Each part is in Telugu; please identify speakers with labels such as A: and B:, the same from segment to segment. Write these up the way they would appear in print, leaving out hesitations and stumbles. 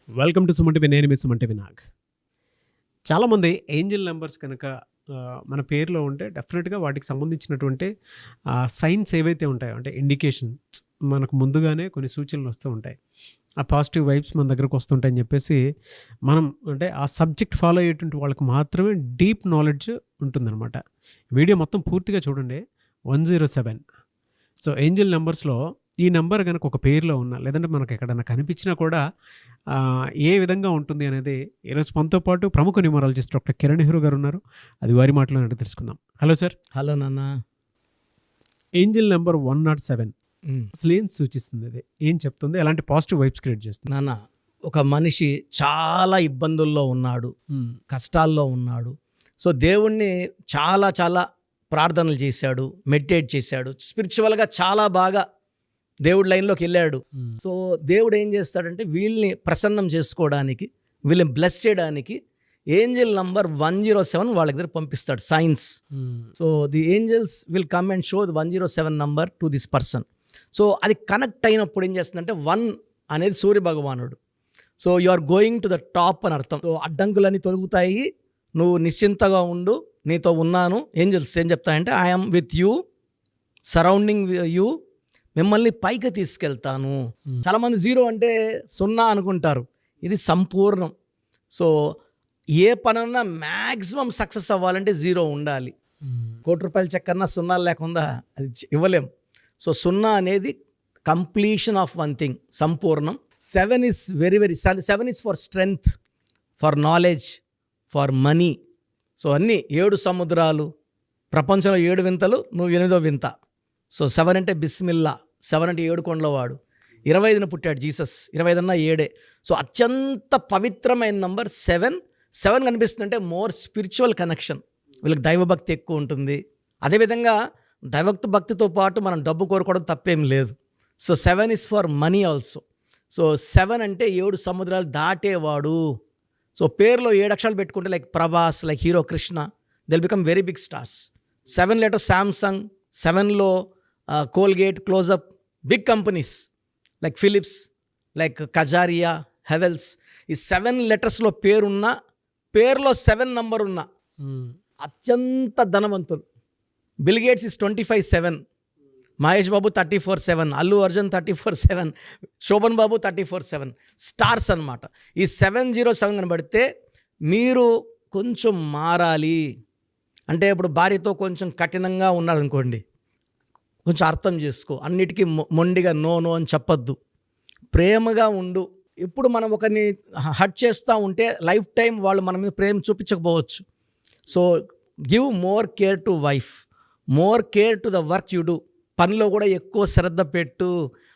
A: Welcome to Suman TV. నేను మీ సుమన్ టీవీ నాగ్. చాలామంది ఏంజిల్ నెంబర్స్ కనుక మన పేరులో ఉంటే డెఫినెట్గా వాటికి సంబంధించినటువంటి సైన్స్ ఏవైతే ఉంటాయో, అంటే ఇండికేషన్స్ మనకు ముందుగానే కొన్ని సూచనలు వస్తూ ఉంటాయి. ఆ పాజిటివ్ వైబ్స్ మన దగ్గరకు వస్తుంటాయని చెప్పేసి మనం అంటే ఆ సబ్జెక్ట్ ఫాలో అయ్యేటువంటి వాళ్ళకి మాత్రమే డీప్ నాలెడ్జ్ ఉంటుందన్నమాట. వీడియో మొత్తం పూర్తిగా చూడండి. 107. సో ఏంజిల్ నెంబర్స్లో ఈ నెంబర్ కనుక ఒక పేరులో ఉన్నా, లేదంటే మనకు ఎక్కడైనా కనిపించినా కూడా ఏ విధంగా ఉంటుంది అనేది ఈరోజు మనతో పాటు ప్రముఖ న్యూమరాలజిస్ట్ డాక్టర్ కిరణ్ నెహ్రూ గారు ఉన్నారు. అది వారి మాటలో అంటే తెలుసుకుందాం. Hello sir.
B: హలో నాన్న.
A: ఏంజిల్ నెంబర్ 107 అసలు ఏం సూచిస్తుంది? అది ఏం చెప్తుంది? ఎలాంటి పాజిటివ్ వైబ్స్ క్రియేట్ చేస్తుంది?
B: నాన్న, ఒక మనిషి చాలా ఇబ్బందుల్లో ఉన్నాడు, కష్టాల్లో ఉన్నాడు. సో దేవుణ్ణి చాలా చాలా ప్రార్థనలు చేశాడు, మెడిటేట్ చేశాడు, స్పిరిచువల్గా చాలా బాగా దేవుడి లైన్లోకి వెళ్ళాడు. సో దేవుడు ఏం చేస్తాడంటే వీళ్ళని ప్రసన్నం చేసుకోవడానికి, వీళ్ళని బ్లెస్ చేయడానికి ఏంజల్ నంబర్ 107 వాళ్ళ దగ్గర పంపిస్తాడు. Signs. So the angels will come and show the 107 number to this person. So అది కనెక్ట్ అయినప్పుడు ఏం చేస్తుందంటే 1 అనేది సూర్య భగవానుడు. So you are going to the top అని అర్థం. సో అడ్డంకులన్నీ తొలగుతాయి, నువ్వు నిశ్చింతగా ఉండు, నీతో ఉన్నాను. ఏంజల్స్ ఏం చెప్తాయంటే I'm with you, surrounding you, మిమ్మల్ని పైకి తీసుకెళ్తాను. చాలామంది 0 అంటే 0 అనుకుంటారు. ఇది సంపూర్ణం. సో ఏ పనన్నా మ్యాక్సిమం సక్సెస్ అవ్వాలంటే 0 ఉండాలి. ₹1,00,00,000 చెక్కన్నా 0 లేకుండా అది ఇవ్వలేం. సో 0 అనేది కంప్లీషన్ ఆఫ్ వన్ థింగ్, సంపూర్ణం. 7 is very 7 is for strength, for knowledge, for money. So అన్నీ 7 సముద్రాలు, ప్రపంచంలో 7 వింతలు, నువ్వు 8వ వింత. సో 7 అంటే బిస్మిల్లా, 7 అంటే 7 కొండలవాడు. 25న పుట్టాడు జీసస్, 25 7. సో అత్యంత పవిత్రమైన నంబర్ 7. 7 కనిపిస్తుందంటే మోర్ స్పిరిచువల్ కనెక్షన్, వీళ్ళకి దైవభక్తి ఎక్కువ ఉంటుంది. అదేవిధంగా భక్తితో పాటు మనం డబ్బు కోరుకోవడం తప్పేం లేదు. So 7 is for money also. So 7 అంటే 7 సముద్రాలు దాటేవాడు. సో పేరులో 7 అక్షరాలు పెట్టుకుంటే like Prabhas, like hero Krishna, they'll become very big stars. 7 letter Samsung, 7లో Colgate, Closeup, big companies like Philips, like Kajaria, Havells. ఈ 7 లెటర్స్లో పేరున్న, పేరులో 7 నంబర్ ఉన్న అత్యంత ధనవంతులు. Bill Gates is 25/7, Mahesh Babu 34/7, Allu Arjun 34/7, Sobhan Babu 34/7. Stars అన్నమాట. ఈ 707 కనబడితే మీరు కొంచెం మారాలి అంటే, ఇప్పుడు భార్యతో కొంచెం కఠినంగా ఉన్నారనుకోండి, కొంచెం అర్థం చేసుకో. అన్నిటికీ మొండిగా నో అని చెప్పొద్దు, ప్రేమగా ఉండు. ఇప్పుడు మనం ఒకరిని హర్ట్ చేస్తూ ఉంటే లైఫ్ టైం వాళ్ళు మన మీద ప్రేమ చూపించకపోవచ్చు. So give more care to wife, more care to the work you do. పనిలో కూడా ఎక్కువ శ్రద్ధ పెట్టు.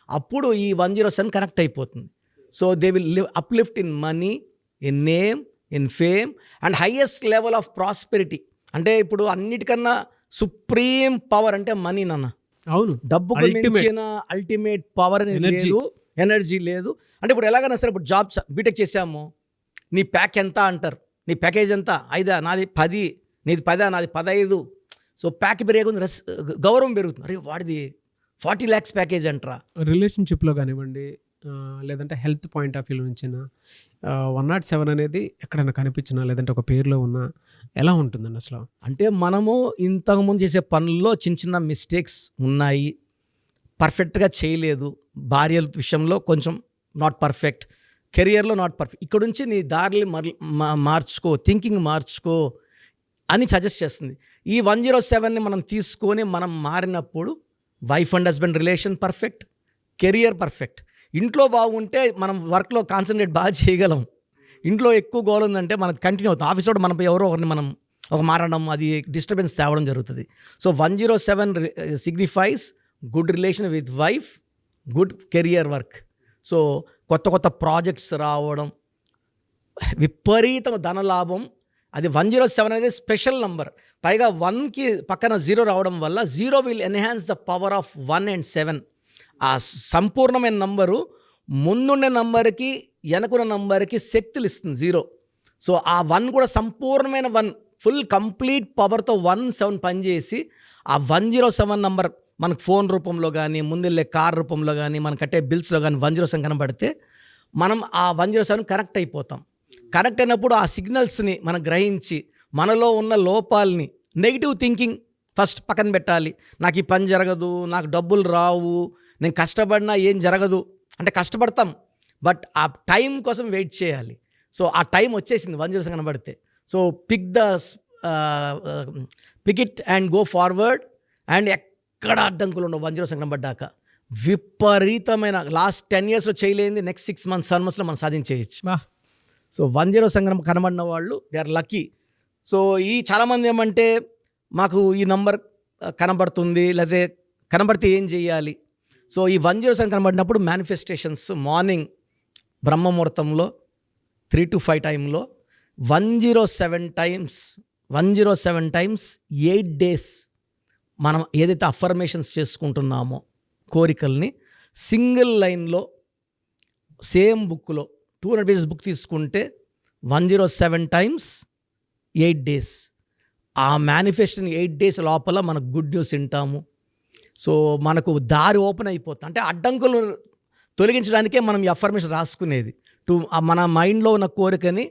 B: అప్పుడు ఈ 107 కనెక్ట్ అయిపోతుంది. So they will uplift in money, in name, in fame and highest level of prosperity. అంటే ఇప్పుడు అన్నిటికన్నా సుప్రీం పవర్ అంటే మనీ నాన్న.
A: అవును,
B: డబ్బుకు మించిన అల్టిమేట్ పవర్ అనేది లేదు, ఎనర్జీ లేదు. అంటే ఇప్పుడు ఎలాగైనా సరే, ఇప్పుడు జాబ్ బీటెక్ చేసాము, నీ ప్యాక్ ఎంత అంటారు, నీ ప్యాకేజ్ ఎంత? 5, నాది 10, నీది 10, నాది 15. సో ప్యాక్ పెరిగే గౌరవం పెరుగుతుంది. అరే వాడిది 40 lakhs ప్యాకేజ్ అంటారా.
A: రిలేషన్షిప్లో కానివ్వండి, లేదంటే హెల్త్ పాయింట్ ఆఫ్ వ్యూ నుంచి 107 అనేది ఎక్కడైనా కనిపించినా, లేదంటే ఒక పేరులో ఉన్నా ఎలా ఉంటుందండి అసలు?
B: అంటే మనము ఇంతకుముందు చేసే పనుల్లో చిన్న చిన్న మిస్టేక్స్ ఉన్నాయి, పర్ఫెక్ట్గా చేయలేదు. భార్యల విషయంలో కొంచెం నాట్ పర్ఫెక్ట్, కెరియర్లో నాట్ పర్ఫెక్ట్. ఇక్కడ నుంచి నీ దారిని మార్చుకో, థింకింగ్ మార్చుకో అని సజెస్ట్ చేస్తుంది. ఈ 107ని మనం తీసుకొని మనం మారినప్పుడు wife and husband relation perfect, career perfect. ఇంట్లో బాగుంటే మనం వర్క్లో కాన్సన్ట్రేట్ బాగా చేయగలం. ఇంట్లో ఎక్కువ గోల్ ఉందంటే మనకు కంటిన్యూ అవుతుంది. ఆఫీస్లో మనపై ఎవరో ఒకరిని మనం ఒక మారడం, అది డిస్టర్బెన్స్ తేవడం జరుగుతుంది. So 107 signifies good relation with wife, good career work. So కొత్త కొత్త ప్రాజెక్ట్స్ రావడం, విపరీతం ధనలాభం. అది 107 అనేది స్పెషల్ నంబర్. పైగా 1కి పక్కన 0 రావడం వల్ల 0 will enhance the power of 1 and 7. ఆ సంపూర్ణమైన నంబరు ముందుండే నంబర్కి వెనకున్న నంబర్కి శక్తులు ఇస్తుంది 0. సో ఆ 1 కూడా సంపూర్ణమైన 1, ఫుల్ కంప్లీట్ పవర్తో 17 పనిచేసి ఆ 107 నంబర్ మనకు ఫోన్ రూపంలో కానీ, ముందెళ్ళే కార్ రూపంలో కానీ, మనం కట్టే బిల్స్లో కానీ 107 కనబడితే మనం ఆ 107 కనెక్ట్ అయిపోతాం. కనెక్ట్ అయినప్పుడు ఆ సిగ్నల్స్ని మనం గ్రహించి మనలో ఉన్న లోపాలని, నెగిటివ్ థింకింగ్ ఫస్ట్ పక్కన పెట్టాలి. నాకు ఈ పని జరగదు, నాకు డబ్బులు రావు, నేను కష్టపడినా ఏం జరగదు అంటే కష్టపడతాం, బట్ ఆ టైం కోసం వెయిట్ చేయాలి. సో ఆ టైం వచ్చేసింది 107 కనబడితే. So pick it and go forward. And ఎక్కడ అడ్డంకులు ఉండవు 107 కనబడ్డాక. విపరీతమైన లాస్ట్ 10 yearsలో చేయలేంది నెక్స్ట్ 6 months 7 monthsలో మనం సాధించేయచ్చు. సో 107 కనబడిన వాళ్ళు దే ఆర్ లక్కీ. సో ఈ చాలామంది ఏమంటే మాకు ఈ నంబర్ కనబడుతుంది, లేదా కనబడితే ఏం చేయాలి? సో ఈ 107 కనబడినప్పుడు మేనిఫెస్టేషన్స్ మార్నింగ్ బ్రహ్మముహూర్తంలో 3 to 5 టైంలో 107 టైమ్స్ 8 days మనం ఏదైతే అఫర్మేషన్స్ చేసుకుంటున్నామో కోరికల్ని సింగిల్ లైన్లో సేమ్ బుక్లో 200 pages బుక్ తీసుకుంటే 107 times 8 days ఆ మేనిఫెస్టేషన్ 8 days లోపల మనకు గుడ్ న్యూస్ వింటాము. సో మనకు దారి ఓపెన్ అయిపోతుంది. అంటే అడ్డంకులు తొలగించడానికే మనం ఈ అఫర్మేషన్ రాసుకునేది. మన మైండ్లో ఉన్న కోరికని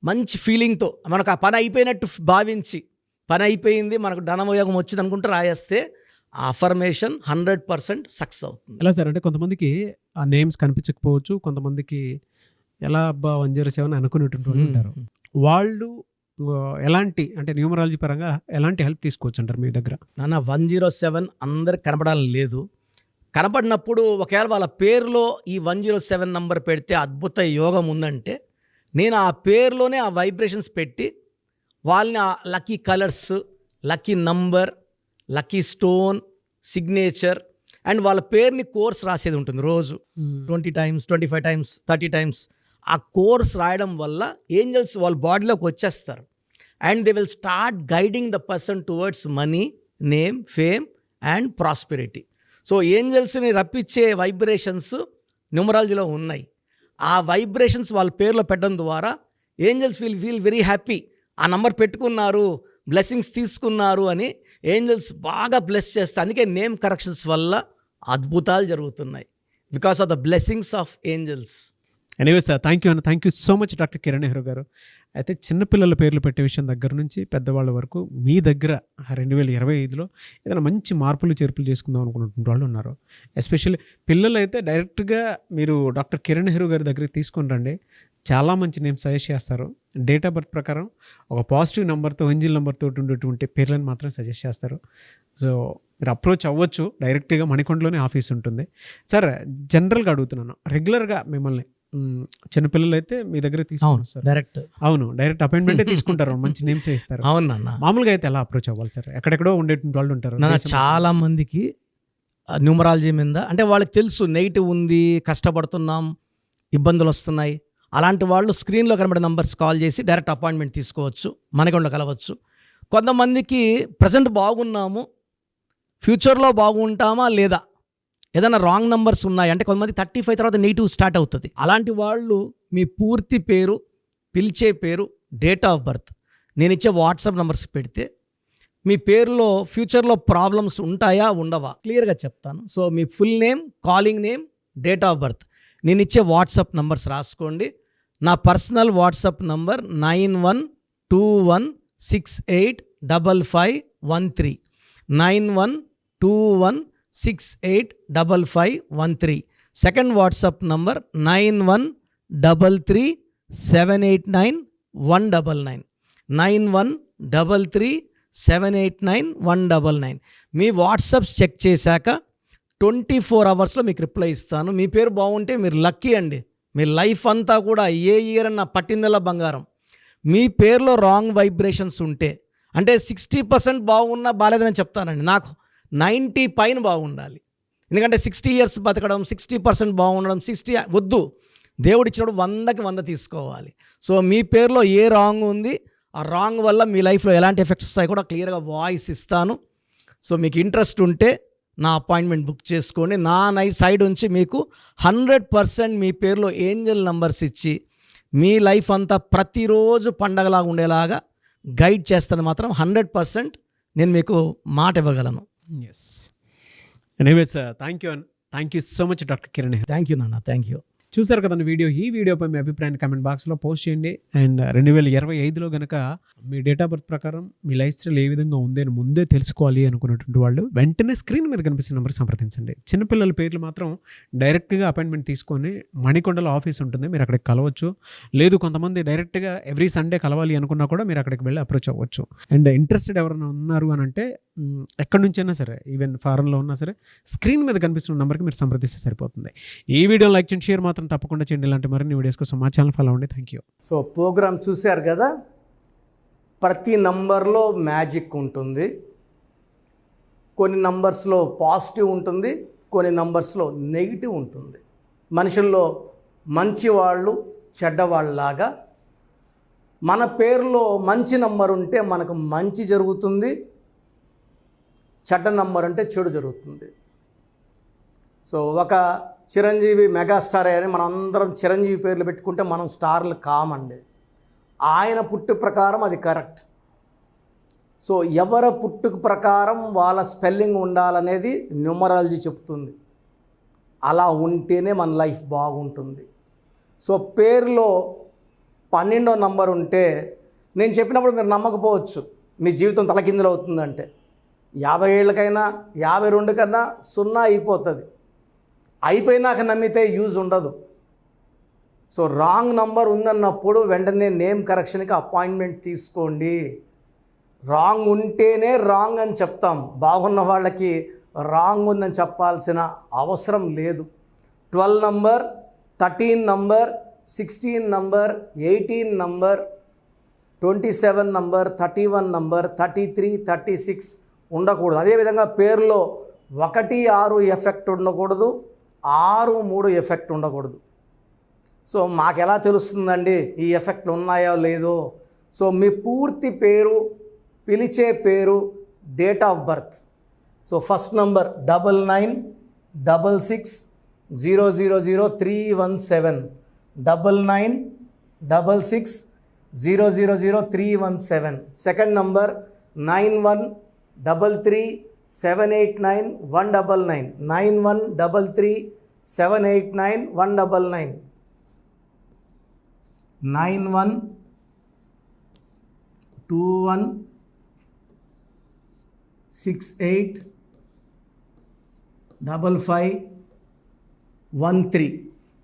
B: మంచి ఫీలింగ్తో మనకు ఆ పని అయిపోయినట్టు భావించి, పని అయిపోయింది మనకు ధనయోగం వచ్చింది అనుకుంటూ రాయేస్తే ఆ అఫర్మేషన్ 100% సక్సెస్ అవుతుంది.
A: ఎలా సార్ అంటే కొంతమందికి ఆ నేమ్స్ కనిపించకపోవచ్చు, కొంతమందికి ఎలా అబ్బా 107 అనుకునేటువంటి వాళ్ళు ఉంటారు. వాళ్ళు ఎలాంటి అంటే న్యూమరాలజీ పరంగా ఎలాంటి హెల్ప్ తీసుకోవచ్చు అంటారు మీ దగ్గర?
B: నాన్న 107 అందరికి కనపడాలని లేదు. కనపడినప్పుడు ఒకవేళ వాళ్ళ పేరులో ఈ 107 నంబర్ పెడితే అద్భుత యోగం ఉందంటే నేను ఆ పేరులోనే ఆ వైబ్రేషన్స్ పెట్టి వాళ్ళని ఆ lucky colours, lucky number, lucky stone, signature and వాళ్ళ పేరుని కోర్స్ రాసేది ఉంటుంది రోజు 20 times, 25 times, 30 times. ఆ కోర్స్ రాయడం వల్ల ఏంజల్స్ వాళ్ళ బాడీలోకి వచ్చేస్తారు and they will start guiding the person towards money, name, fame and prosperity. So ఏంజల్స్ని రప్పించే వైబ్రేషన్స్ న్యూమరాలజీలో ఉన్నాయి. ఆ వైబ్రేషన్స్ వాళ్ళ పేరులో పెట్టడం ద్వారా ఏంజల్స్ ఫీల్ వెరీ హ్యాపీ. ఆ నంబర్ పెట్టుకున్నారు, బ్లెస్సింగ్స్ తీసుకున్నారు అని ఏంజల్స్ బాగా బ్లెస్ చేస్తారు. అందుకే నేమ్ కరెక్షన్స్ వల్ల అద్భుతాలు జరుగుతున్నాయి because of the blessings of angels.
A: Anyway sir, thank you so much doctor Kiran Nehru గారు. అయితే చిన్నపిల్లల పేర్లు పెట్టే విషయం దగ్గర నుంచి పెద్దవాళ్ళ వరకు మీ దగ్గర 2025లో ఏదైనా మంచి మార్పులు చేర్పులు చేసుకుందాం అనుకున్నటువంటి వాళ్ళు ఉన్నారు. ఎస్పెషల్లీ పిల్లలు అయితే డైరెక్ట్గా మీరు డాక్టర్ కిరణ్ నెహ్రూ గారి దగ్గరికి తీసుకొని రండి. చాలా మంచి నేమ్ సజెస్ట్ చేస్తారు. డేట్ ఆఫ్ బర్త్ ప్రకారం ఒక పాజిటివ్ నెంబర్తో, ఏంజిల్ నెంబర్తో ఉండేటువంటి పేర్లను మాత్రం సజెస్ట్ చేస్తారు. సో మీరు అప్రోచ్ అవ్వచ్చు. డైరెక్ట్గా మణికొండలోనే ఆఫీస్ ఉంటుంది. సార్ జనరల్గా అడుగుతున్నాను, రెగ్యులర్గా మిమ్మల్ని చిన్నపిల్లలు అయితే మీ దగ్గర తీసుకుంటారు సార్? డైరెక్ట్ అపాయింట్మెంటే తీసుకుంటారు, మంచి నేమ్స్ ఇస్తారు.
B: అవునన్నా.
A: మామూలుగా అయితే ఎలా అప్రోచ్ అవ్వాలి సార్? ఎక్కడెక్కడో ఉండేటువంటి వాళ్ళు ఉంటారు.
B: చాలా మందికి న్యూమరాలజీ మీద అంటే వాళ్ళకి తెలుసు నెగిటివ్ ఉంది, కష్టపడుతున్నాం, ఇబ్బందులు వస్తున్నాయి. అలాంటి వాళ్ళు స్క్రీన్లో కనబడే నంబర్స్ కాల్ చేసి డైరెక్ట్ అపాయింట్మెంట్ తీసుకోవచ్చు, మనకొండ కలవచ్చు. కొంతమందికి ప్రజెంట్ బాగున్నాము, ఫ్యూచర్లో బాగుంటామా లేదా, ఏదైనా రాంగ్ నంబర్స్ ఉన్నాయి అంటే కొంతమంది 35 తర్వాత నెగిటివ్ స్టార్ట్ అవుతుంది. అలాంటి వాళ్ళు మీ పూర్తి పేరు, పిలిచే పేరు, డేట్ ఆఫ్ బర్త్, నేను ఇచ్చే వాట్సాప్ నంబర్స్ పెడితే మీ పేరులో ఫ్యూచర్లో ప్రాబ్లమ్స్ ఉంటాయా ఉండవా క్లియర్గా చెప్తాను. So me full name, calling name, date of birth, నేను ఇచ్చే వాట్సాప్ నంబర్స్ రాసుకోండి. నా personal WhatsApp number 9121685513 9121685513. Second WhatsApp number 9133789199 9133789199. మీ వాట్సాప్స్ చెక్ చేశాక 24 hours మీకు రిప్లై ఇస్తాను. మీ పేరు బాగుంటే మీరు లక్కీ అండి. మీ లైఫ్ అంతా కూడా ఏ ఇయర్ అన్న పట్టిందల్లా బంగారం. మీ పేరులో రాంగ్ వైబ్రేషన్స్ ఉంటే అంటే 60% బాగున్నా బాలేదని చెప్తానండి. నాకు 90 పైన బాగుండాలి. ఎందుకంటే 60 years బతకడం, 60% బాగుండడం, 60 వద్దు. దేవుడు ఇచ్చినప్పుడు 100కి 100 తీసుకోవాలి. సో మీ పేరులో ఏ రాంగ్ ఉంది, ఆ రాంగ్ వల్ల మీ లైఫ్లో ఎలాంటి ఎఫెక్ట్స్ వస్తాయి కూడా క్లియర్గా వాయిస్ ఇస్తాను. సో మీకు ఇంట్రెస్ట్ ఉంటే నా అపాయింట్మెంట్ బుక్ చేసుకోండి. నా సైడ్ నుంచి మీకు 100% మీ పేరులో ఏంజల్ నంబర్స్ ఇచ్చి మీ లైఫ్ అంతా ప్రతిరోజు పండగలాగా ఉండేలాగా గైడ్ చేస్తాను. మాత్రం 100% నేను మీకు మాట ఇవ్వగలను.
A: Yes. Anyways thank you so much doctor Kiran.
B: Thank you నాన్న, థ్యాంక్ యూ.
A: చూసారు కదండి వీడియో. ఈ వీడియోపై మీ అభిప్రాయాన్ని కామెంట్ బాక్స్లో పోస్ట్ చేయండి. అండ్ 2025లో కనుక మీ డేట్ ఆఫ్ బర్త్ ప్రకారం మీ లైఫ్ స్టైల్ ఏ విధంగా ఉంది అని ముందే తెలుసుకోవాలి అనుకున్నటువంటి వాళ్ళు వెంటనే స్క్రీన్ మీద కనిపిస్తున్న నెంబర్ సంప్రదించండి. చిన్నపిల్లల పేర్లు మాత్రం డైరెక్ట్గా అపాయింట్మెంట్ తీసుకొని మణికొండలో ఆఫీస్ ఉంటుంది, మీరు అక్కడికి కలవచ్చు. లేదు కొంతమంది డైరెక్ట్గా ఎవ్రీ సండే కలవాలి అనుకున్నా కూడా మీరు అక్కడికి వెళ్ళి అప్రోచ్ అవ్వచ్చు. అండ్ ఇంట్రెస్టెడ్ ఎవరైనా ఉన్నారు అని అంటే ఎక్కడి నుంచైనా సరే, ఈవెన్ ఫారెన్లో ఉన్నా సరే, స్క్రీన్ మీద కనిపిస్తున్న నెంబర్కి మీరు సంప్రదిస్తే సరిపోతుంది. ఈ వీడియో లైక్ చేయండి, షేర్ మాత్రం తప్పకుండా చేయండి. ఇలాంటి మరిన్ని వీడియోస్ కోసం మా ఛానల్ ఫాలో అవ్వండి. Thank you.
B: సో ప్రోగ్రామ్ చూశారు కదా, ప్రతి నంబర్లో మ్యాజిక్ ఉంటుంది. కొన్ని నంబర్స్లో పాజిటివ్ ఉంటుంది, కొన్ని నంబర్స్లో నెగిటివ్ ఉంటుంది. మనుషుల్లో మంచివాళ్ళు చెడ్డవాళ్ళలాగా మన పేరులో మంచి నంబర్ ఉంటే మనకు మంచి జరుగుతుంది, చెడ్డ నంబర్ అంటే చెడు జరుగుతుంది. సో ఒక చిరంజీవి మెగాస్టార్ అని మనం అందరం చిరంజీవి పేర్లు పెట్టుకుంటే మనం స్టార్లు కామండి. ఆయన పుట్టు ప్రకారం అది కరెక్ట్. సో ఎవరి పుట్టుకు ప్రకారం వాళ్ళ స్పెల్లింగ్ ఉండాలనేది న్యూమరాలజీ చెప్తుంది. అలా ఉంటేనే మన లైఫ్ బాగుంటుంది. సో పేరులో 12వ నంబర్ ఉంటే నేను చెప్పినప్పుడు మీరు నమ్మకపోవచ్చు, మీ జీవితం తలకిందులు అవుతుందంటే. 50 ఏళ్ళకైనా 52 కన్నా 0 అయిపోతుంది. అయిపోయినాక నమ్మితే యూజ్ ఉండదు. సో రాంగ్ నంబర్ ఉందన్నప్పుడు వెంటనే నేమ్ కరెక్షన్కి అపాయింట్మెంట్ తీసుకోండి. రాంగ్ ఉంటేనే రాంగ్ అని చెప్తాం, బాగున్న వాళ్ళకి రాంగ్ ఉందని చెప్పాల్సిన అవసరం లేదు. 12 number, 13 number, 16 number, 18 number, 27 number, 31 number, 33, 36 ఉండకూడదు. అదేవిధంగా పేరులో 1, 6 ఎఫెక్ట్ ఉండకూడదు, 6, 3 ఎఫెక్ట్ ఉండకూడదు. సో మాకు ఎలా తెలుస్తుందండి ఈ ఎఫెక్ట్లు ఉన్నాయో లేదో? సో మీ పూర్తి పేరు, పిలిచే పేరు, date of birth. So first number 9966000317, 9966000317. Second number 9133789199, 9133789199, 9121685513.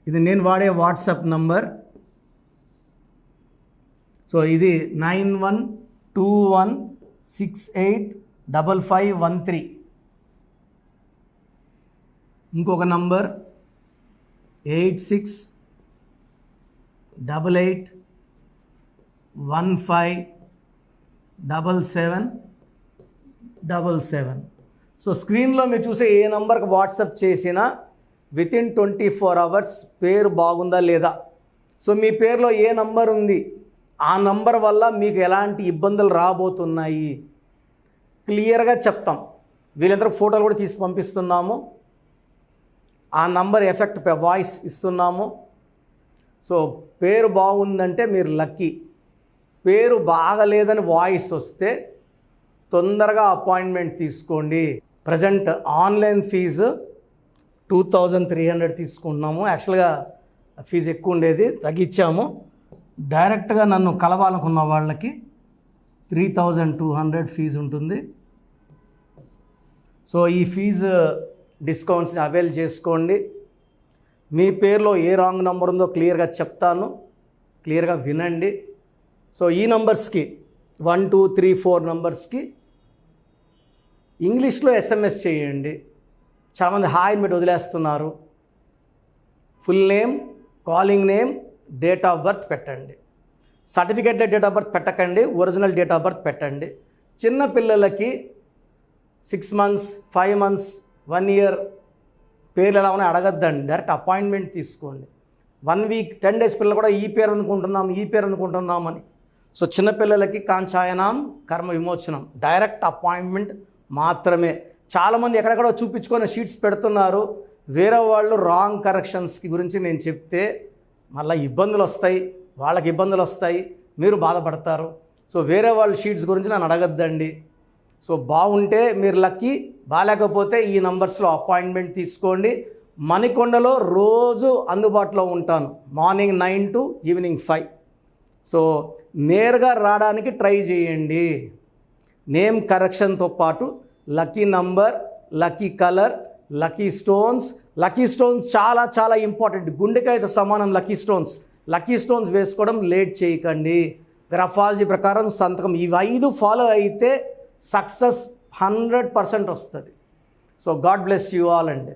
B: ఇది నేను వాడే వాట్సాప్ నంబర్. సో ఇది 9121685513. ఇంకొక నంబర్ 8688157777. సో స్క్రీన్లో మీరు చూసే ఏ నంబర్కి వాట్సాప్ చేసినా వితిన్ 24 అవర్స్ పేరు బాగుందా లేదా, సో మీ పేరులో ఏ నంబర్ ఉంది, ఆ నంబర్ వల్ల మీకు ఎలాంటి ఇబ్బందులు రాబోతున్నాయి క్లియర్గా చెప్తాం. వీళ్ళందరూ ఫోటోలు కూడా తీసి పంపిస్తున్నాము. ఆ నంబర్ ఎఫెక్ట్ వాయిస్ ఇస్తున్నాము. సో పేరు బాగుందంటే మీరు లక్కీ. పేరు బాగలేదని వాయిస్ వస్తే తొందరగా అపాయింట్మెంట్ తీసుకోండి. ప్రజెంట్ ఆన్లైన్ ఫీజు 2300 తీసుకుంటున్నాము. యాక్చువల్గా ఫీజు ఎక్కువ ఉండేది, తగ్గించాము. డైరెక్ట్గా నన్ను కలవాలనుకున్న వాళ్ళకి 3200 ఫీజు ఉంటుంది. సో ఈ ఫీజు డిస్కౌంట్స్ని అవైల్ చేసుకోండి. మీ పేరులో ఏ రాంగ్ నెంబర్ ఉందో క్లియర్గా చెప్తాను, క్లియర్గా వినండి. సో ఈ నంబర్స్కి 1, 2, 3, 4 నంబర్స్కి ఇంగ్లీష్లో SMS చేయండి. చాలామంది హాయ్ పెట్టి వదిలేస్తున్నారు. Full name, calling name, date of birth పెట్టండి. సర్టిఫికేట్ డేట్ ఆఫ్ బర్త్ పెట్టకండి, ఒరిజినల్ డేట్ ఆఫ్ బర్త్ పెట్టండి. చిన్న పిల్లలకి 6 months, 5 months, 1 year పేర్లు ఎలా ఉన్నాయో అడగద్దండి, డైరెక్ట్ అపాయింట్మెంట్ తీసుకోండి. 1 week, 10 days పిల్లలు కూడా ఈ పేరు అనుకుంటున్నామని. సో చిన్నపిల్లలకి కాంచాయనం కర్మ విమోచనం, డైరెక్ట్ అపాయింట్మెంట్ మాత్రమే. చాలామంది ఎక్కడెక్కడో చూపించుకొని షీట్స్ పెడుతున్నారు. వేరే వాళ్ళు రాంగ్ కరెక్షన్స్కి గురించి నేను చెప్తే మళ్ళీ ఇబ్బందులు వస్తాయి, వాళ్ళకి ఇబ్బందులు వస్తాయి, మీరు బాధపడతారు. సో వేరే వాళ్ళ షీట్స్ గురించి నన్ను అడగద్దండి. సో బాగుంటే మీరు లక్కీ, బాగాలేకపోతే ఈ నంబర్స్లో అపాయింట్మెంట్ తీసుకోండి. మణికొండలో రోజు అందుబాటులో ఉంటాను, మార్నింగ్ 9 to ఈవినింగ్ 5. సో నేరుగా రావడానికి ట్రై చేయండి. నేమ్ కరెక్షన్తో పాటు lucky number, lucky colour, lucky stones. Lucky stones చాలా చాలా ఇంపార్టెంట్. గుండెకాయతో సమానం లక్కీ స్టోన్స్. లక్కీ స్టోన్స్ వేసుకోవడం లేట్ చేయకండి. గ్రఫాలజీ ప్రకారం సంతకం, ఇవి 5 ఫాలో అయితే సక్సెస్ 100% వస్తుంది. So God bless you all అండి.